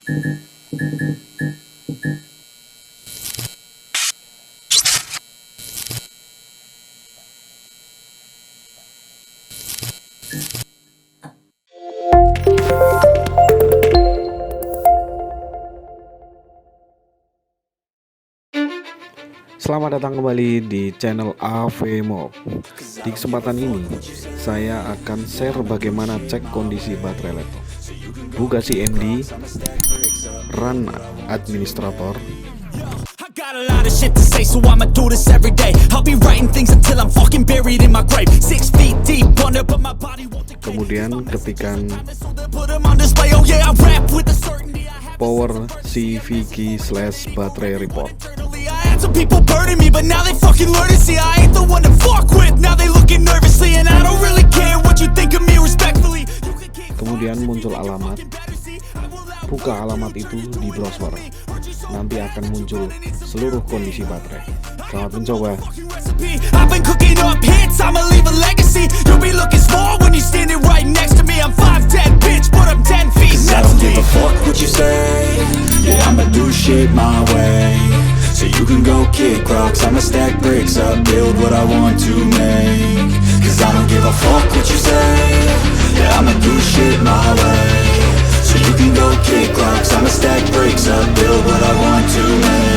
Selamat datang kembali di channel AVMO. Di kesempatan ini saya akan share bagaimana cek kondisi baterai laptop. Buka CMD, run administrator. Got a lot of shit to say, so I'ma do this every day. I'll be writing things until I'm fucking buried in my grave. 6 feet deep under, but my body won't decay. Kemudian ketikkan Put 'em on display. Oh yeah, I rap with the certainty I have. power cvk/battery report. I had some people burning me, but now they fucking learn to see I ain't the one to fuck with. Now they looking nervously, and I don't really care what you think of me respectfully. Kemudian muncul alamat. Buka alamat itu di browser. Nanti akan muncul seluruh kondisi baterai. Selamat mencoba. I've been cooking up hits, I'ma leave a legacy. You'll be looking small when you're standing right next to me. I'm 5'10", bitch, but I'm 10 feet next to me. I don't give a fuck what you say. Yeah, I'ma do shit my way. So you can go kick rocks, I'ma stack bricks up, build what I want to make. Cause I don't give a fuck what you say. Yeah, I'ma do shit my way. So you can go kick rocks, I'ma stack bricks up, build what I want to make.